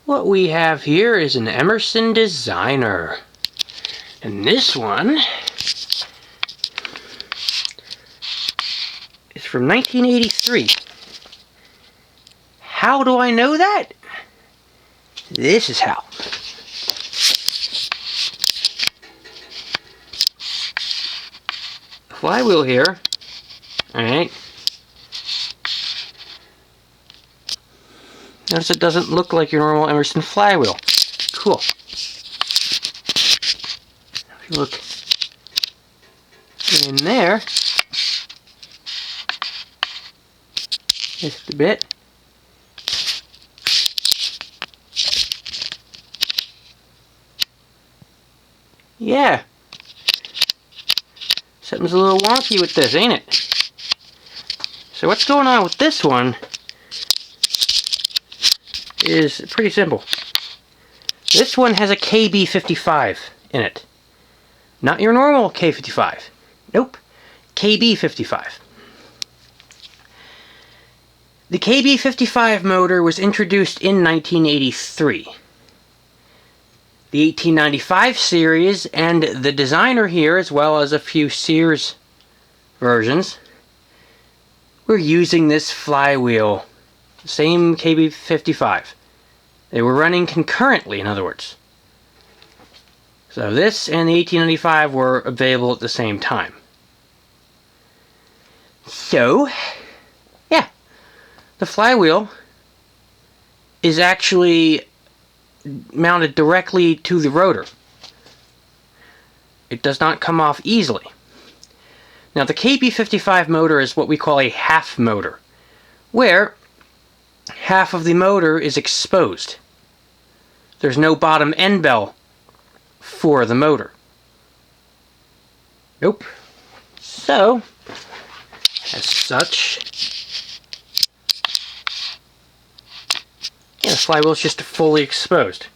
What we have here is an Emerson Designer. And this one is from 1983. How do I know that? This is how. Flywheel here. Alright. Notice it doesn't look like your normal Emerson flywheel. Cool. If you look in there, just a bit. Yeah. Something's a little wonky with this, ain't it? So what's going on with this one is pretty simple. This one has a KB55 in it. Not your normal K55. Nope. KB55. The KB55 motor was introduced in 1983. The 1895 series and the Designer here, as well as a few Sears versions, were using this flywheel. Same KB55. They were running concurrently, in other words. So this and the 1895 were available at the same time. So, yeah, the flywheel is actually mounted directly to the rotor. It does not come off easily. Now the KB55 motor is what we call a half motor, where half of the motor is exposed. There's no bottom end bell for the motor. Nope. So, as such, yeah, the flywheel is just fully exposed.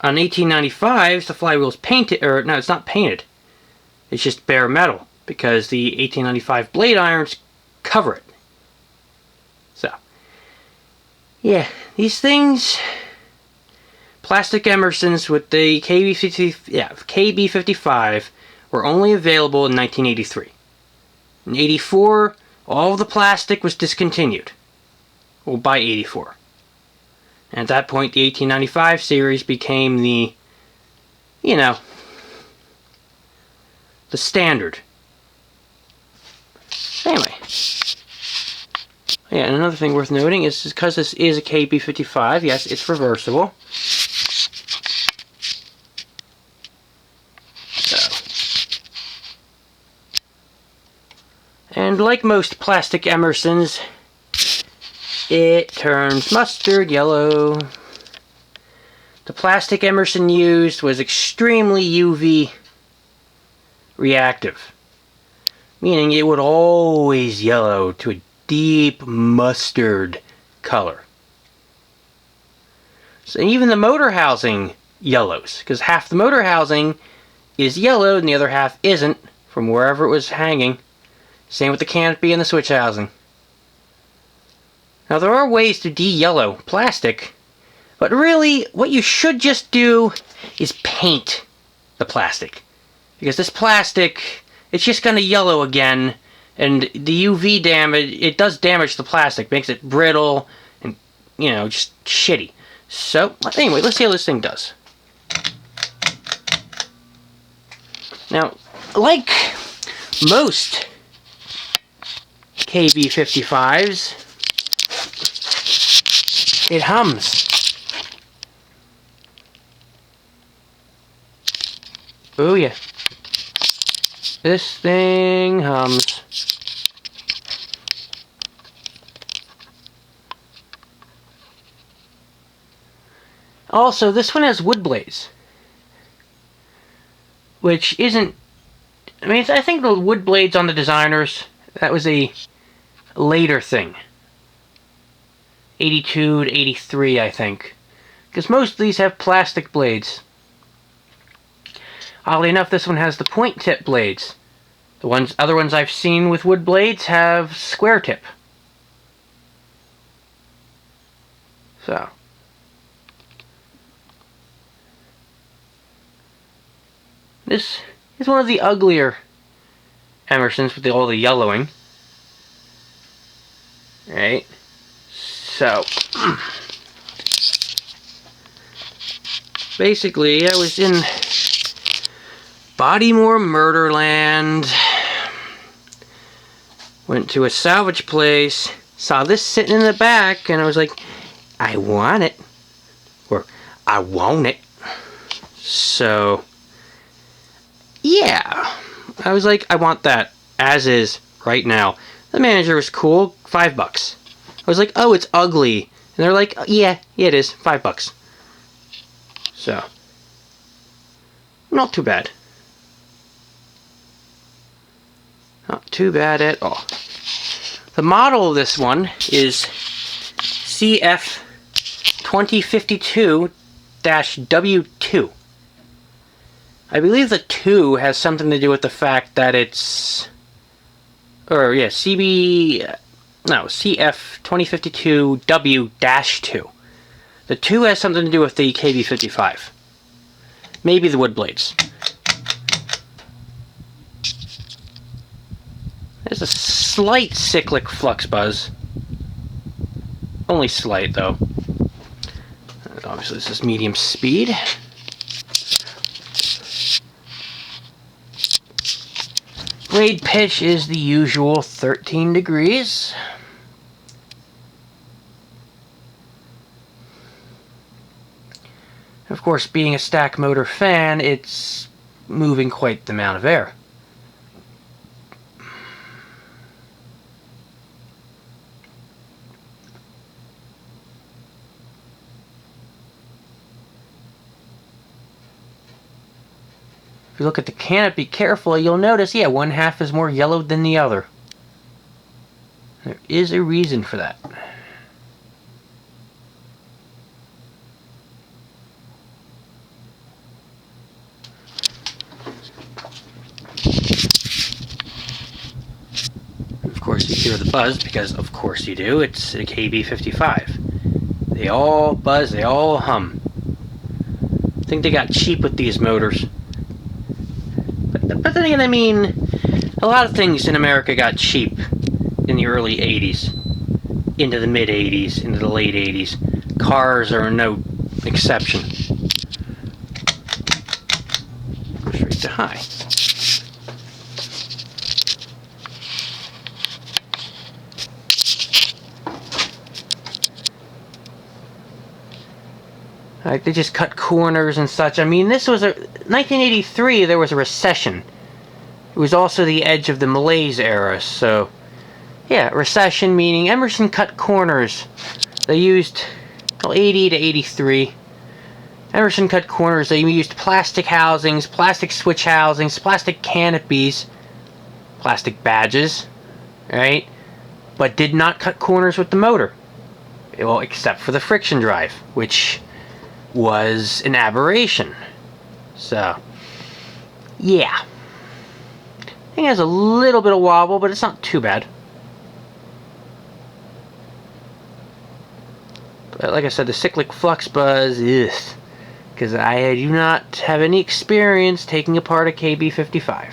On 1895s, the flywheel is painted, or no, it's not painted. It's just bare metal, because the 1895 blade irons cover it. So, yeah, these things, plastic Emersons with the KB55 were only available in 1983. In 84, all of the plastic was discontinued. Well, by 84. And at that point, the 1895 series became the, you know, the standard. Anyway. Yeah, and another thing worth noting is because this is a KB55, yes, it's reversible. So. And like most plastic Emersons, it turns mustard yellow. The plastic Emerson used was extremely UV reactive, meaning it would always yellow to a deep mustard color. So even the motor housing yellows, because half the motor housing is yellow and the other half isn't, from wherever it was hanging. Same with the canopy and the switch housing. Now there are ways to de-yellow plastic, but really what you should just do is paint the plastic. Because this plastic, it's just going to yellow again, and the UV damage, it does damage the plastic, makes it brittle and, you know, just shitty. So, anyway, let's see how this thing does. Now, like most KB55s, it hums. Oh yeah. This thing hums. Also, this one has wood blades, which isn't, I mean, I think the wood blades on the Designers, that was a later thing. 82 to 83, I think. Because most of these have plastic blades. Oddly enough, this one has the point tip blades. The other ones I've seen with wood blades have square tip. So. This is one of the uglier Emersons with all the yellowing. Right? So, basically, I was in Bodymore Murderland, went to a salvage place, saw this sitting in the back, and I was like, I want it. Or, I want it. So, yeah. I was like, I want that. As is, right now. The manager was cool. $5. I was like, oh, it's ugly. And they're like, yeah, it is. $5. So, not too bad. Not too bad at all. The model of this one is CF2052W-2. I believe the 2 has something to do with the fact that it's... Or, yeah, CF2052W-2. The 2 has something to do with the KB55. Maybe the wood blades. There's a slight cyclic flux buzz. Only slight, though. Obviously, this is medium speed. Blade pitch is the usual 13 degrees. Of course, being a stack motor fan, it's moving quite the amount of air. If you look at the canopy carefully, you'll notice, yeah, one half is more yellowed than the other. There is a reason for that. Of course, you hear the buzz, because of course you do. It's a KB55. They all buzz, they all hum. I think they got cheap with these motors. But then again, I mean, a lot of things in America got cheap in the early 80s, into the mid 80s, into the late 80s. Cars are no exception. Straight to high. Like, they just cut corners and such. I mean, this was 1983, there was a recession. It was also the edge of the malaise era, so... Yeah, recession meaning Emerson cut corners. They used, well, 80 to 83. Emerson cut corners. They used plastic housings, plastic switch housings, plastic canopies, plastic badges, right? But did not cut corners with the motor. Well, except for the friction drive, which was an aberration. So, yeah. Thing has a little bit of wobble, but it's not too bad. But like I said, the cyclic flux buzz, because I do not have any experience taking apart a KB55.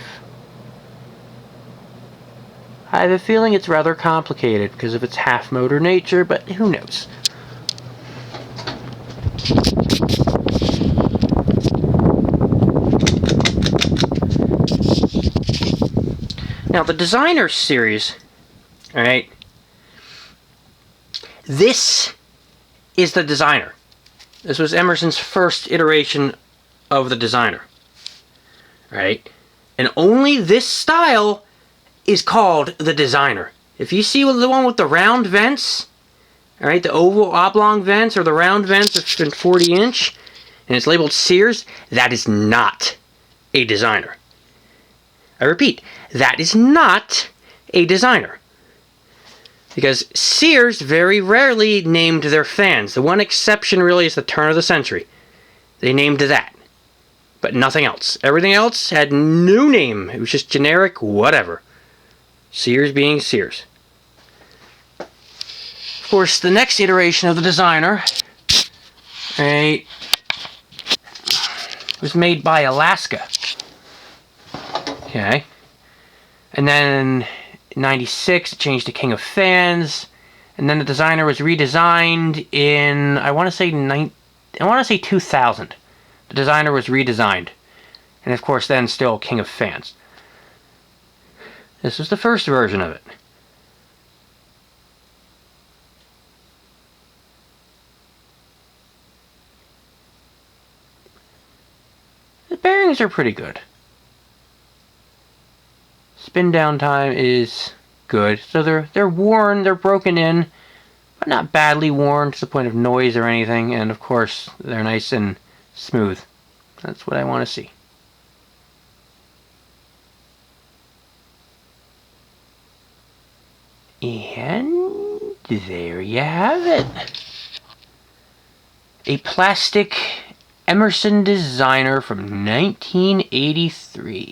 I have a feeling it's rather complicated because of its half motor nature, but who knows. Now, the Designer series, alright, this is the Designer. This was Emerson's first iteration of the Designer, right? And only this style is called the Designer. If you see the one with the round vents, alright, the oval oblong vents or the round vents that's been 40-inch, and it's labeled Sears, that is not a Designer. I repeat, that is not a Designer. Because Sears very rarely named their fans. The one exception really is the turn of the century. They named that. But nothing else. Everything else had no name. It was just generic whatever. Sears being Sears. Of course, the next iteration of the Designer, right, was made by Alaska. Okay. And then in 96, it changed to King of Fans. And then the designer was redesigned in, I want to say 2000. The designer was redesigned. And of course then still King of Fans. This was the first version of it. The bearings are pretty good. Spin down time is good. So they're worn, they're broken in, but not badly worn to the point of noise or anything. And of course, they're nice and smooth. That's what I want to see. And there you have it. A plastic Emerson designer from 1983.